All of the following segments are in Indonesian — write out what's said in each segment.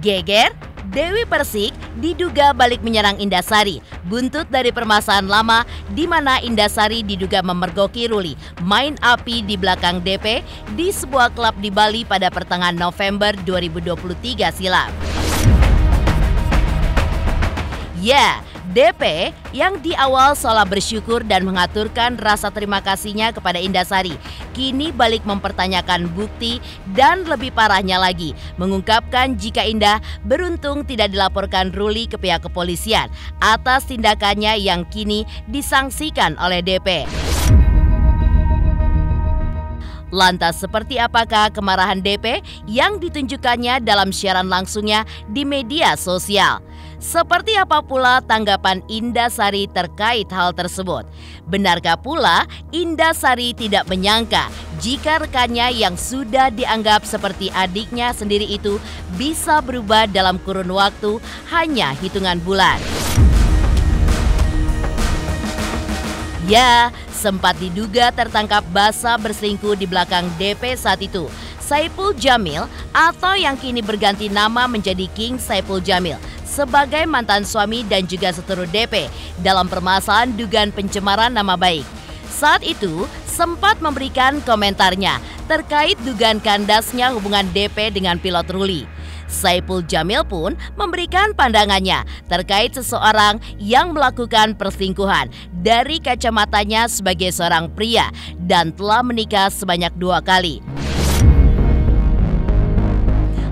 Geger, Dewi Persik diduga balik menyerang Indasari, buntut dari permasalahan lama di mana Indasari diduga memergoki Ruli main api di belakang DP di sebuah klub di Bali pada pertengahan November 2023 silam. Ya, DP yang di awal seolah bersyukur dan mengaturkan rasa terima kasihnya kepada Indasari, kini balik mempertanyakan bukti dan lebih parahnya lagi, mengungkapkan jika Indah beruntung tidak dilaporkan Ruli ke pihak kepolisian atas tindakannya yang kini disangsikan oleh DP. Lantas seperti apakah kemarahan DP yang ditunjukkannya dalam siaran langsungnya di media sosial? Seperti apa pula tanggapan Indasari terkait hal tersebut? Benarkah pula Indasari tidak menyangka jika rekannya yang sudah dianggap seperti adiknya sendiri itu bisa berubah dalam kurun waktu hanya hitungan bulan? Ya, sempat diduga tertangkap basah berselingkuh di belakang DP saat itu. Saipul Jamil atau yang kini berganti nama menjadi King Saipul Jamil sebagai mantan suami dan juga seteru DP dalam permasalahan dugaan pencemaran nama baik. Saat itu sempat memberikan komentarnya terkait dugaan kandasnya hubungan DP dengan pilot Ruli. Saipul Jamil pun memberikan pandangannya terkait seseorang yang melakukan perselingkuhan dari kacamatanya sebagai seorang pria dan telah menikah sebanyak 2 kali.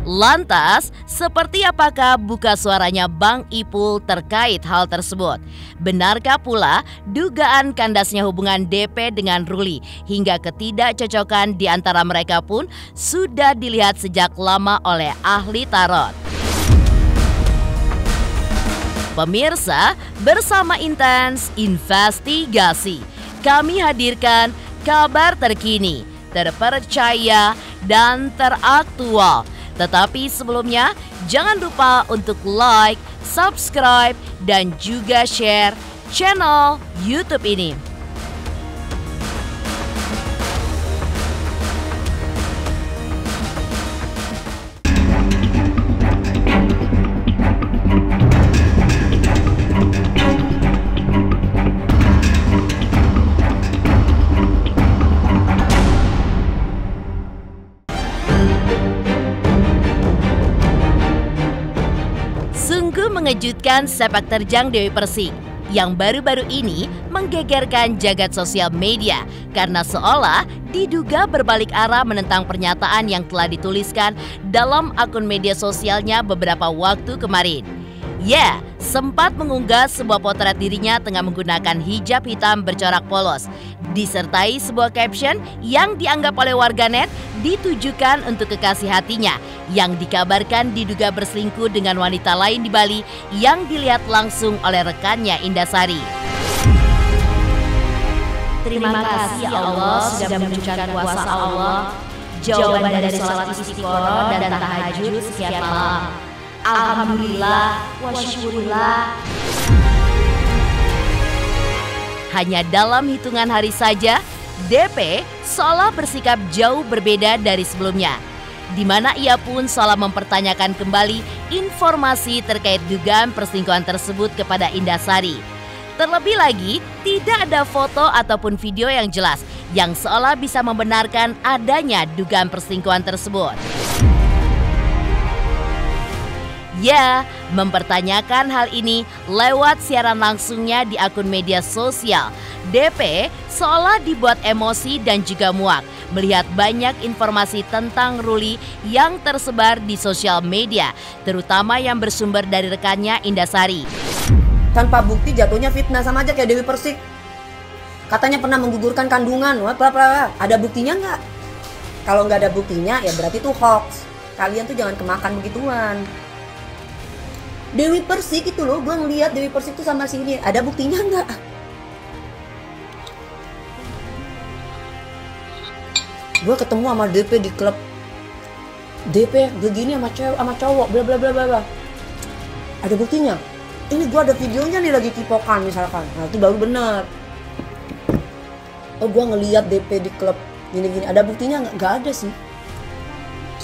Lantas, seperti apakah buka suaranya Bang Ipul terkait hal tersebut? Benarkah pula dugaan kandasnya hubungan DP dengan Ruli hingga ketidakcocokan di antara mereka pun sudah dilihat sejak lama oleh ahli tarot? Pemirsa, bersama Intens Investigasi, kami hadirkan kabar terkini, terpercaya, dan teraktual. Tetapi sebelumnya, jangan lupa untuk like, subscribe, dan juga share channel YouTube ini. Sungguh mengejutkan sepak terjang Dewi Persik yang baru-baru ini menggegerkan jagat sosial media karena seolah diduga berbalik arah menentang pernyataan yang telah dituliskan dalam akun media sosialnya beberapa waktu kemarin. Ya, sempat mengunggah sebuah potret dirinya tengah menggunakan hijab hitam bercorak polos, disertai sebuah caption yang dianggap oleh warganet ditujukan untuk kekasih hatinya yang dikabarkan diduga berselingkuh dengan wanita lain di Bali yang dilihat langsung oleh rekannya Indasari. Terima kasih ya Allah sudah menunjukkan kuasa Allah, jawaban dari sholat istiqoroh dan tahajud setiap malam. Alhamdulillah wa syukurillah. Hanya dalam hitungan hari saja, DP seolah bersikap jauh berbeda dari sebelumnya, di mana ia pun seolah mempertanyakan kembali informasi terkait dugaan perselingkuhan tersebut kepada Indasari. Terlebih lagi, tidak ada foto ataupun video yang jelas yang seolah bisa membenarkan adanya dugaan perselingkuhan tersebut. Ya, mempertanyakan hal ini lewat siaran langsungnya di akun media sosial. DP seolah dibuat emosi dan juga muak melihat banyak informasi tentang Ruli yang tersebar di sosial media, terutama yang bersumber dari rekannya Indasari. Tanpa bukti jatuhnya fitnah, sama aja kayak Dewi Persik. Katanya pernah menggugurkan kandungan, ada buktinya nggak? Kalau nggak ada buktinya ya berarti itu hoax. Kalian tuh jangan kemakan begituan. Dewi Persik itu loh, gue ngeliat Dewi Persik tuh sama sini, ada buktinya nggak? Gue ketemu sama DP di klub. DP begini sama cewek sama cowok, bla bla bla bla. Ada buktinya? Ini gue ada videonya nih lagi kipokan misalkan. Nah itu baru bener. Oh gue ngeliat DP di klub gini-gini, ada buktinya nggak? Nggak ada sih.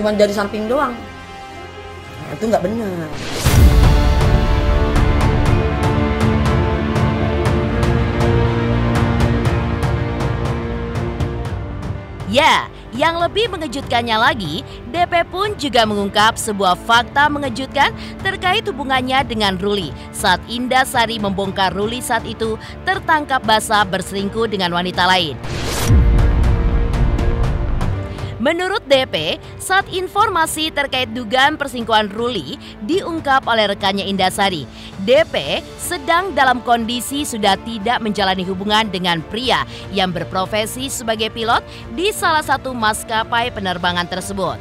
Cuman dari samping doang. Itu nggak benar. Ya, yang lebih mengejutkannya lagi, DP pun juga mengungkap sebuah fakta mengejutkan terkait hubungannya dengan Ruli saat Indah Sari membongkar Ruli saat itu tertangkap basah berselingkuh dengan wanita lain. Menurut DP, saat informasi terkait dugaan perselingkuhan Ruli diungkap oleh rekannya Indah Sari, DP sedang dalam kondisi sudah tidak menjalani hubungan dengan pria yang berprofesi sebagai pilot di salah satu maskapai penerbangan tersebut.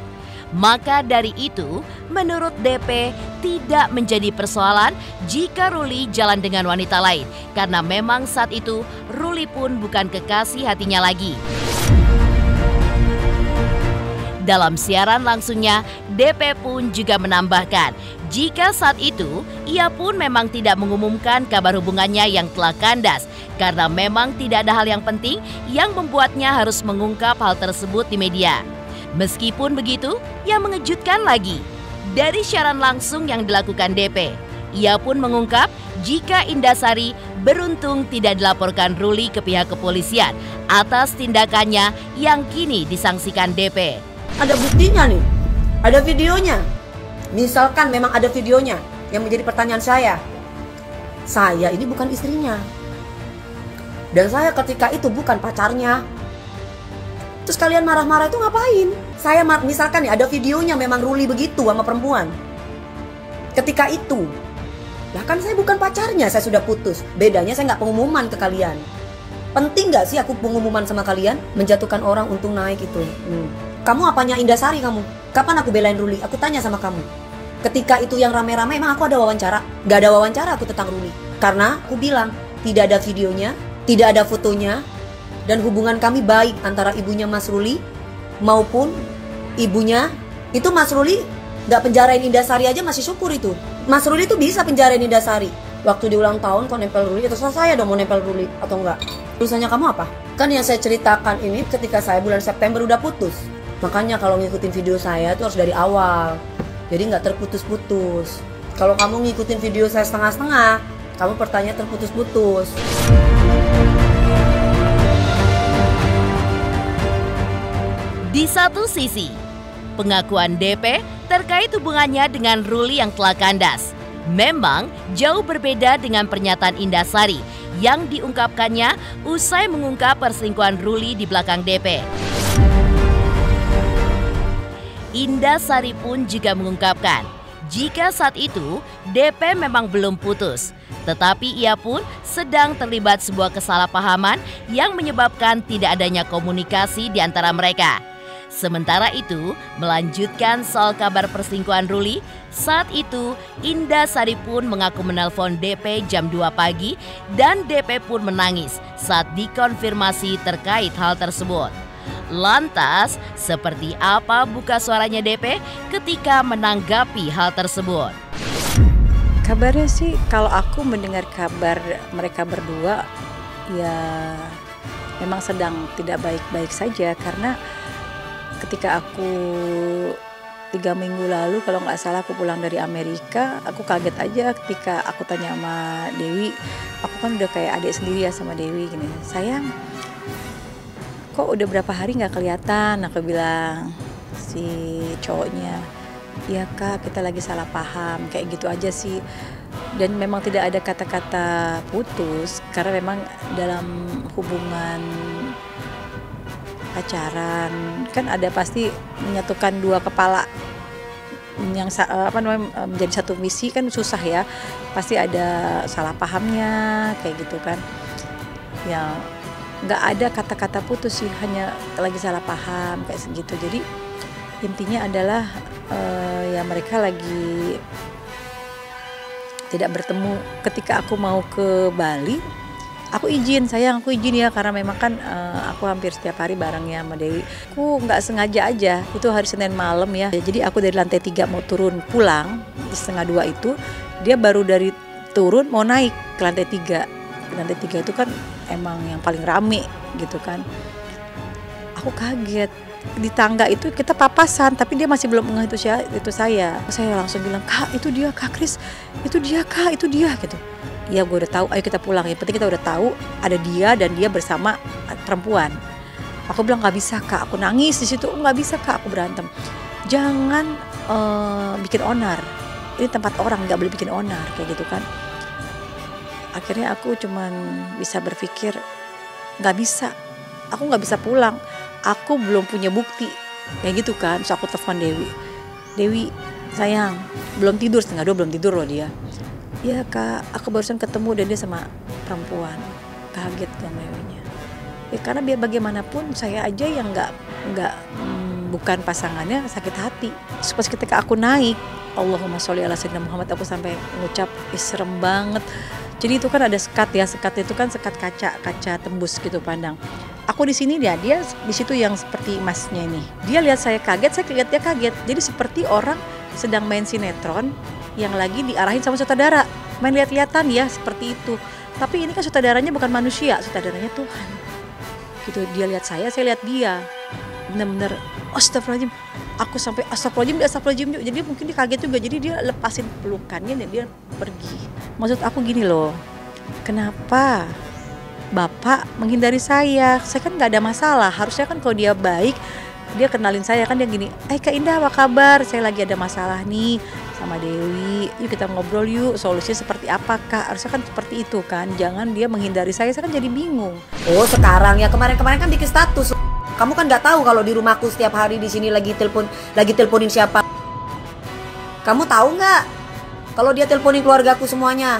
Maka dari itu, menurut DP tidak menjadi persoalan jika Ruli jalan dengan wanita lain, karena memang saat itu Ruli pun bukan kekasih hatinya lagi. Dalam siaran langsungnya, DP pun juga menambahkan, jika saat itu ia pun memang tidak mengumumkan kabar hubungannya yang telah kandas, karena memang tidak ada hal yang penting yang membuatnya harus mengungkap hal tersebut di media. Meskipun begitu, yang mengejutkan lagi, dari siaran langsung yang dilakukan DP, ia pun mengungkap jika Indah Sari beruntung tidak dilaporkan Ruli ke pihak kepolisian atas tindakannya yang kini disangsikan DP. Ada buktinya nih, ada videonya. Misalkan memang ada videonya, yang menjadi pertanyaan saya ini bukan istrinya. Dan saya ketika itu bukan pacarnya. Terus kalian marah-marah itu ngapain? Saya misalkan nih ada videonya memang Ruli begitu sama perempuan. Ketika itu, lah kan saya bukan pacarnya, saya sudah putus. Bedanya saya nggak pengumuman ke kalian. Penting nggak sih aku pengumuman sama kalian? Menjatuhkan orang untuk naik itu. Kamu apanya Indah Sari kamu? Kapan aku belain Ruli? Aku tanya sama kamu. Ketika itu yang rame-rame emang aku ada wawancara? Gak ada wawancara aku tentang Ruli. Karena aku bilang tidak ada videonya, tidak ada fotonya, dan hubungan kami baik antara ibunya Mas Ruli maupun ibunya. Itu Mas Ruli gak penjarain Indah Sari aja masih syukur itu. Mas Ruli itu bisa penjarain Indah Sari. Waktu di ulang tahun kau nempel Ruli, terus saya dong mau nempel Ruli atau enggak? Urusannya kamu apa? Kan yang saya ceritakan ini ketika saya bulan September udah putus. Makanya kalau ngikutin video saya itu harus dari awal. Jadi nggak terputus-putus. Kalau kamu ngikutin video saya setengah-setengah, kamu pertanyaan terputus-putus. Di satu sisi, pengakuan DP terkait hubungannya dengan Ruli yang telah kandas memang jauh berbeda dengan pernyataan Indah Sari yang diungkapkannya usai mengungkap perselingkuhan Ruli di belakang DP. Indah Sari pun juga mengungkapkan jika saat itu DP memang belum putus, tetapi ia pun sedang terlibat sebuah kesalahpahaman yang menyebabkan tidak adanya komunikasi di antara mereka. Sementara itu, melanjutkan soal kabar perselingkuhan Ruli, saat itu Indah Sari pun mengaku menelpon DP jam 2 pagi dan DP pun menangis saat dikonfirmasi terkait hal tersebut. Lantas, seperti apa buka suaranya DP ketika menanggapi hal tersebut? Kabarnya sih kalau aku mendengar kabar mereka berdua ya memang sedang tidak baik-baik saja, karena ketika aku 3 minggu lalu kalau nggak salah aku pulang dari Amerika, aku kaget aja ketika aku tanya sama Dewi, aku kan udah kayak adik sendiri ya sama Dewi gini, sayang kok udah berapa hari nggak kelihatan? Aku bilang si cowoknya, iya kak kita lagi salah paham, kayak gitu aja sih. Dan memang tidak ada kata-kata putus, karena memang dalam hubungan pacaran kan ada pasti menyatukan dua kepala yang menjadi satu misi kan susah ya, pasti ada salah pahamnya kayak gitu kan. Ya nggak ada kata-kata putus sih, hanya lagi salah paham kayak segitu. Jadi intinya adalah ya mereka lagi tidak bertemu. Ketika aku mau ke Bali, aku izin ya, karena memang kan aku hampir setiap hari barengnya sama Dewi. Aku nggak sengaja aja, itu hari Senin malam ya. Jadi aku dari lantai 3 mau turun pulang di 1:30 itu, dia baru dari turun mau naik ke lantai 3. Lantai 3 itu kan emang yang paling rame gitu kan. Aku kaget, di tangga itu kita papasan, tapi dia masih belum ngeh itu saya. Saya langsung bilang, "Kak, itu dia, Kak Kris, itu dia Kak, itu dia," gitu. "Iya, gue udah tahu, ayo kita pulang, ya penting kita udah tahu ada dia dan dia bersama perempuan." Aku bilang, "Nggak bisa Kak," aku nangis di situ. "Nggak bisa Kak, aku berantem. Jangan bikin onar, ini tempat orang, nggak boleh bikin onar," kayak gitu kan. Akhirnya aku cuman bisa berpikir, nggak bisa, aku nggak bisa pulang, aku belum punya bukti, kayak gitu kan. So aku telepon Dewi, sayang, belum tidur, 1:30 belum tidur loh dia. "Iya Kak, aku barusan ketemu dan dia sama perempuan." Kaget dong Dewinya. Ya karena biar bagaimanapun saya aja yang bukan pasangannya sakit hati. Terus pas ketika aku naik, Allahumma sholli ala sayyidina Muhammad, aku sampai ngucap, serem banget. Jadi itu kan ada sekat ya, sekat itu kan sekat kaca tembus gitu pandang. Aku di sini, dia di situ yang seperti emasnya ini. Dia lihat saya kaget, saya lihat dia kaget. Jadi seperti orang sedang main sinetron yang lagi diarahin sama sutradara. Main lihat-lihatan ya, seperti itu. Tapi ini kan sutradaranya bukan manusia, sutradaranya Tuhan. Gitu, dia lihat saya lihat dia. Benar-benar astagfirullahaladzim. Aku sampai astagfirullahaladzim. Jadi mungkin dia kaget juga. Jadi dia lepasin pelukannya dan dia pergi. Maksud aku gini loh, kenapa Bapak menghindari saya? Saya kan gak ada masalah. Harusnya kan kalau dia baik, dia kenalin saya kan, dia gini, Kak Indah apa kabar? Saya lagi ada masalah nih sama Dewi. Yuk kita ngobrol yuk, solusinya seperti apa Kak? Harusnya kan seperti itu kan. Jangan dia menghindari saya kan jadi bingung. Oh sekarang ya, kemarin kan bikin status. Kamu kan nggak tahu kalau di rumahku setiap hari di sini lagi teleponin siapa. Kamu tahu nggak kalau dia teleponin keluargaku semuanya?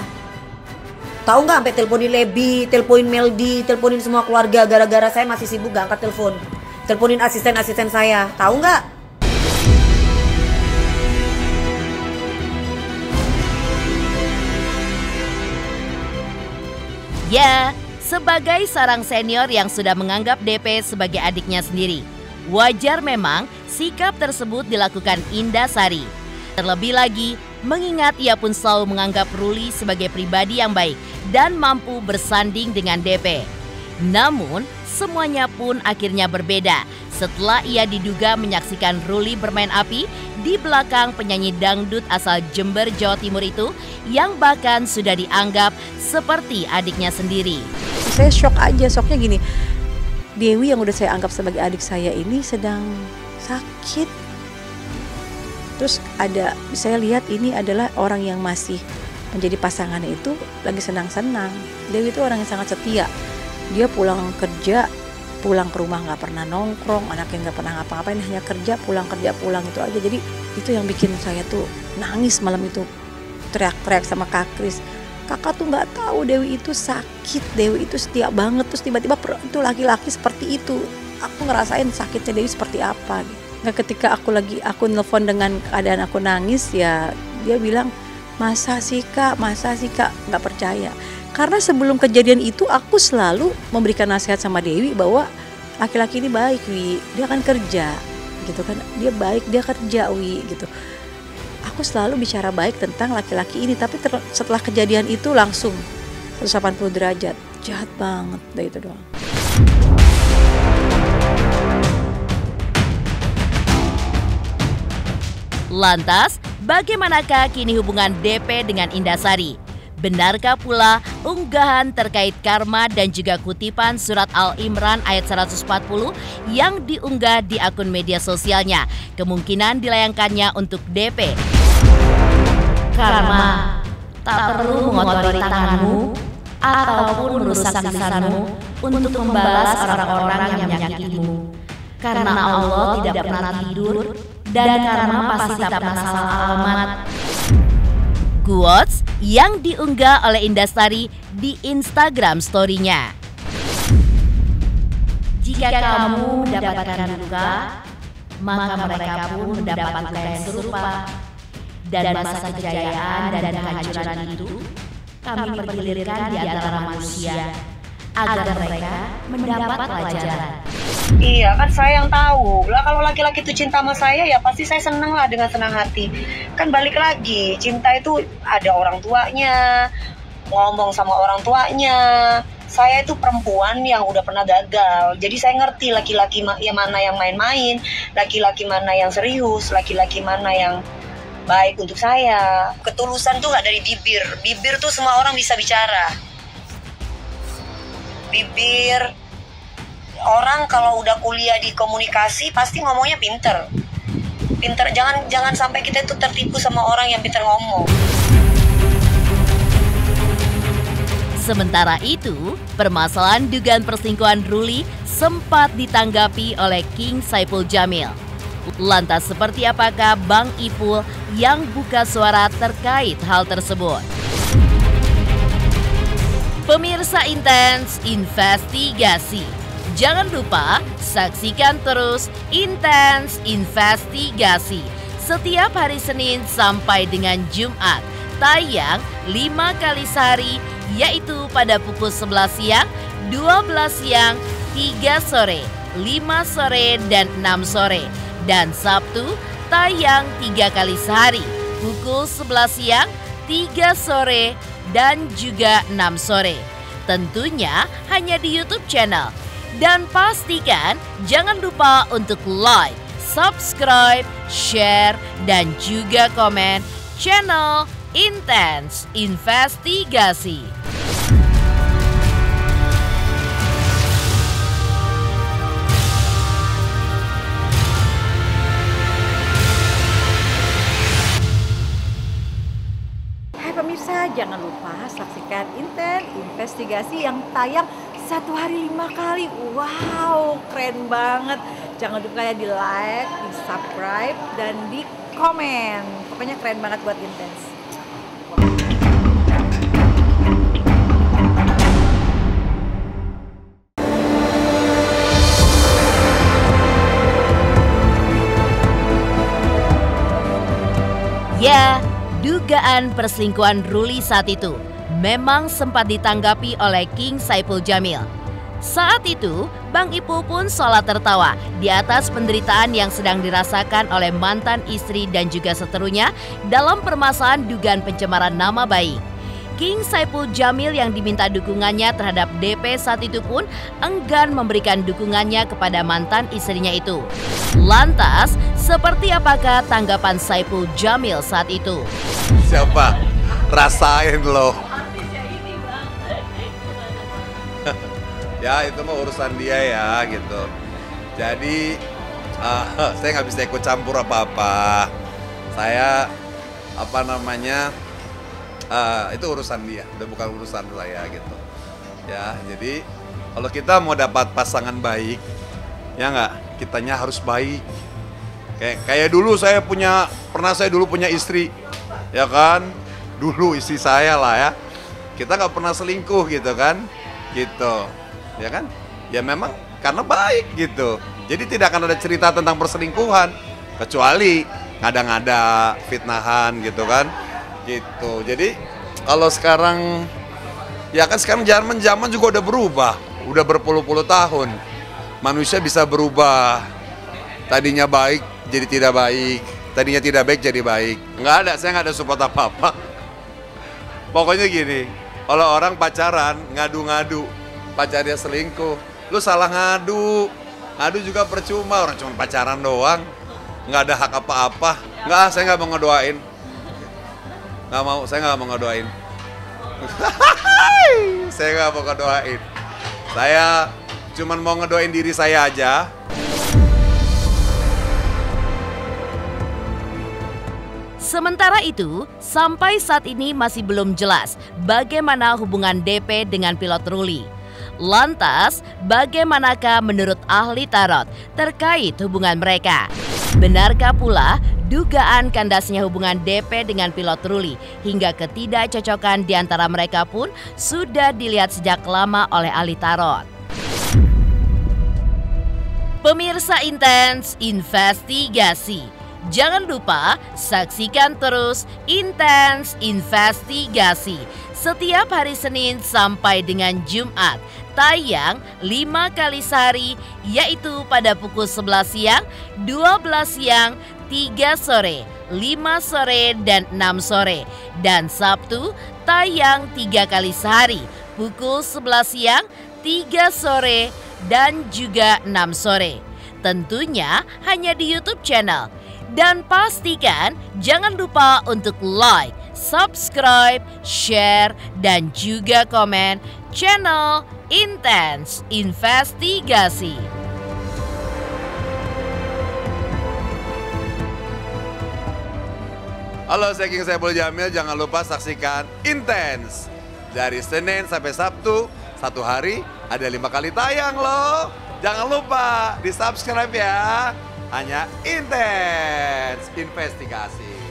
Tahu nggak, sampai teleponin Lebi, teleponin Meldi, teleponin semua keluarga, gara-gara saya masih sibuk gak angkat telepon. Teleponin asisten saya, tahu nggak? Ya, sebagai seorang senior yang sudah menganggap DP sebagai adiknya sendiri, wajar memang sikap tersebut dilakukan Indah Sari. Terlebih lagi, mengingat ia pun selalu menganggap Ruli sebagai pribadi yang baik dan mampu bersanding dengan DP. Namun, semuanya pun akhirnya berbeda setelah ia diduga menyaksikan Ruli bermain api di belakang penyanyi dangdut asal Jember, Jawa Timur itu yang bahkan sudah dianggap seperti adiknya sendiri. Saya shocknya gini, Dewi yang udah saya anggap sebagai adik saya ini sedang sakit. Terus saya lihat ini adalah orang yang masih menjadi pasangannya itu lagi senang-senang. Dewi itu orang yang sangat setia. Dia pulang kerja, pulang ke rumah nggak pernah nongkrong, anaknya nggak pernah ngapa-ngapain, hanya kerja pulang itu aja. Jadi itu yang bikin saya tuh nangis malam itu, teriak-teriak sama Kak Kris. Kakak tuh nggak tahu Dewi itu sakit, Dewi itu setia banget, terus tiba-tiba itu laki-laki seperti itu. Aku ngerasain sakitnya Dewi seperti apa. Nah ketika aku nelfon dengan keadaan aku nangis, ya dia bilang, masa sih kak, nggak percaya. Karena sebelum kejadian itu aku selalu memberikan nasihat sama Dewi bahwa laki-laki ini baik Wi, dia akan kerja gitu kan, dia baik, dia kerja Wi gitu. Aku selalu bicara baik tentang laki-laki ini, tapi setelah kejadian itu langsung 180 derajat, jahat banget, udah itu doang. Lantas, bagaimanakah kini hubungan DP dengan Indah Sari? Benarkah pula unggahan terkait karma dan juga kutipan surat Al-Imran ayat 140 yang diunggah di akun media sosialnya kemungkinan dilayangkannya untuk DP? Karma tak perlu mengotori tanganmu ataupun merusak lisanmu untuk membalas orang-orang yang menyakitimu. Karena Allah tidak pernah tidur dan karma pasti tak pernah salah alamat. Quotes yang diunggah oleh Indah Sari di Instagram story-nya. Jika kamu mendapatkan duka, maka mereka pun mendapat duka yang serupa. Dan masa kejayaan dan kehancuran itu kami pergilirkan di antara manusia agar mereka mendapat pelajaran. Iya kan saya yang tahu lah, kalau laki-laki itu cinta sama saya ya pasti saya senang lah dengan senang hati. Kan balik lagi, cinta itu ada orang tuanya, ngomong sama orang tuanya, Saya itu perempuan yang udah pernah gagal, jadi saya ngerti laki-laki yang mana yang main-main, laki-laki mana yang serius, laki-laki mana yang baik untuk saya. Ketulusan tuh nggak dari bibir. Bibir tuh semua orang bisa bicara. Bibir, orang kalau udah kuliah di komunikasi pasti ngomongnya pinter. Jangan sampai kita itu tertipu sama orang yang pinter ngomong. Sementara itu, permasalahan dugaan perselingkuhan Ruli sempat ditanggapi oleh King Saipul Jamil. Lantas seperti apakah Bang Ipul yang buka suara terkait hal tersebut? Pemirsa Intens Investigasi, jangan lupa saksikan terus Intens Investigasi setiap hari Senin sampai dengan Jumat, tayang 5 kali sehari, yaitu pada pukul 11 siang, 12 siang, 3 sore, 5 sore, dan 6 sore. Dan Sabtu tayang 3 kali sehari, pukul 11 siang, 3 sore, dan juga 6 sore. Tentunya hanya di YouTube channel. Dan pastikan jangan lupa untuk like, subscribe, share, dan juga komen channel Intens Investigasi. Hai pemirsa, jangan lupa saksikan Intens Investigasi yang tayang 1 hari 5 kali. Wow, keren banget. Jangan lupa ya di like, di subscribe, dan di komen. Pokoknya keren banget buat Intens. Ya, dugaan perselingkuhan Ruli saat itu memang sempat ditanggapi oleh King Saipul Jamil. Saat itu, Bang Ipul pun seolah tertawa di atas penderitaan yang sedang dirasakan oleh mantan istri dan juga seterunya dalam permasalahan dugaan pencemaran nama baik. King Saipul Jamil yang diminta dukungannya terhadap DP saat itu pun enggan memberikan dukungannya kepada mantan istrinya itu. Lantas, seperti apakah tanggapan Saipul Jamil saat itu? Siapa? Rasain loh. Ya itu mah urusan dia ya gitu. Jadi saya nggak bisa ikut campur apa-apa. Saya itu urusan dia, udah bukan urusan saya gitu. Ya jadi kalau kita mau dapat pasangan baik, ya nggak, kitanya harus baik. Kayak dulu pernah saya punya istri, ya kan? Dulu istri saya lah ya. Kita nggak pernah selingkuh gitu kan, gitu, ya kan? Ya memang karena baik gitu. Jadi tidak akan ada cerita tentang perselingkuhan, kecuali ngada-ngada, fitnahan gitu kan, gitu. Jadi kalau sekarang, ya kan sekarang zaman juga udah berubah, udah berpuluh-puluh tahun. Manusia bisa berubah. Tadinya baik jadi tidak baik, tadinya tidak baik jadi baik. Saya nggak ada support apa-apa. Pokoknya gini, kalau orang pacaran ngadu-ngadu, pacarnya selingkuh, lu salah ngadu juga percuma, orang cuma pacaran doang, nggak ada hak apa-apa. Saya nggak mau ngedoain, saya nggak mau ngedoain. Saya nggak mau ngedoain. Saya cuma mau ngedoain diri saya aja. Sementara itu, sampai saat ini masih belum jelas bagaimana hubungan DP dengan pilot Ruli. Lantas, bagaimanakah menurut ahli tarot terkait hubungan mereka? Benarkah pula dugaan kandasnya hubungan DP dengan pilot Ruli hingga ketidakcocokan di antara mereka pun sudah dilihat sejak lama oleh ahli tarot? Pemirsa Intens Investigasi, jangan lupa saksikan terus Intens Investigasi setiap hari Senin sampai dengan Jumat, tayang 5 kali sehari, yaitu pada pukul 11 siang, 12 siang, 3 sore, 5 sore, dan 6 sore. Dan Sabtu tayang 3 kali sehari, pukul 11 siang, 3 sore, dan juga 6 sore. Tentunya hanya di YouTube channel. Dan pastikan jangan lupa untuk like, subscribe, share, dan juga komen channel Intense Investigasi. Halo, saya King Saiful Jamil. Jangan lupa saksikan Intense dari Senin sampai Sabtu. Satu hari ada 5 kali tayang loh. Jangan lupa di subscribe ya. Hanya Intense Investigasi.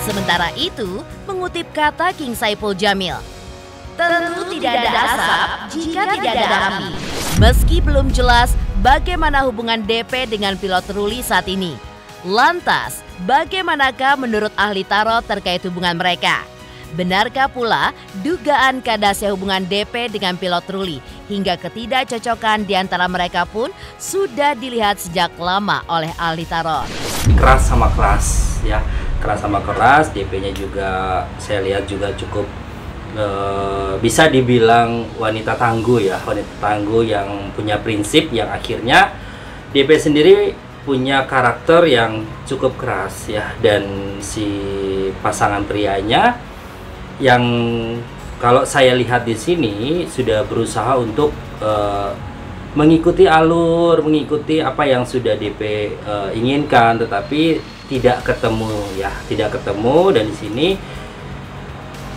Sementara itu, mengutip kata King Saiful Jamil, tentu tidak ada asap jika tidak ada api. Meski belum jelas bagaimana hubungan DP dengan pilot Ruli saat ini. Lantas, bagaimanakah menurut ahli tarot terkait hubungan mereka? Benarkah pula dugaan kandasnya hubungan DP dengan pilot Ruli hingga ketidakcocokan di antara mereka pun sudah dilihat sejak lama oleh ahli tarot? Keras sama keras ya, keras sama keras. DP-nya juga saya lihat juga cukup bisa dibilang wanita tangguh ya, wanita tangguh yang punya prinsip, yang akhirnya DP sendiri punya karakter yang cukup keras ya. Dan si pasangan prianya yang kalau saya lihat di sini sudah berusaha untuk mengikuti alur, mengikuti apa yang sudah DP inginkan, tetapi tidak ketemu ya, tidak ketemu. Dan di sini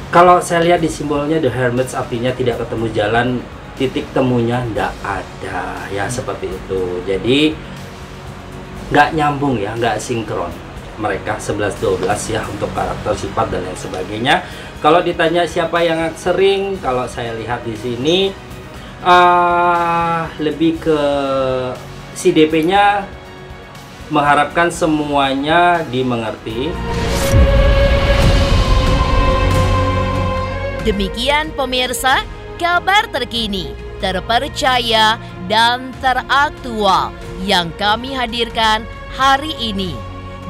kalau saya lihat di simbolnya The Hermit, artinya tidak ketemu jalan, titik temunya tidak ada ya, seperti itu. Jadi nggak nyambung ya, nggak sinkron mereka 11-12 ya untuk karakter, sifat dan lain sebagainya. Kalau ditanya siapa yang sering, kalau saya lihat di sini lebih ke si DP-nya mengharapkan semuanya dimengerti. Demikian pemirsa, kabar terkini, terpercaya, dan teraktual yang kami hadirkan hari ini.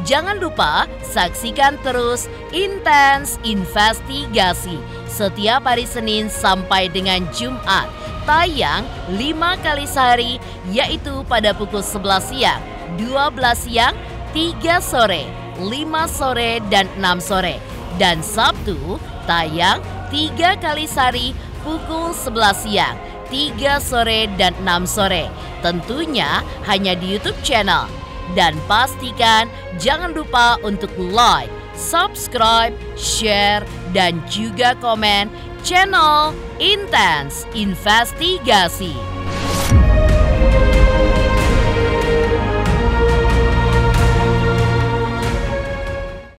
Jangan lupa saksikan terus Intense Investigasi setiap hari Senin sampai dengan Jumat. Tayang 5 kali sehari, yaitu pada pukul 11 siang, 12 siang, 3 sore, 5 sore, dan 6 sore. Dan Sabtu tayang 3 kali sehari, pukul 11 siang, 3 sore, dan 6 sore. Tentunya hanya di YouTube channel. Dan pastikan jangan lupa untuk like, subscribe, share, dan juga komen channel Intense Investigasi.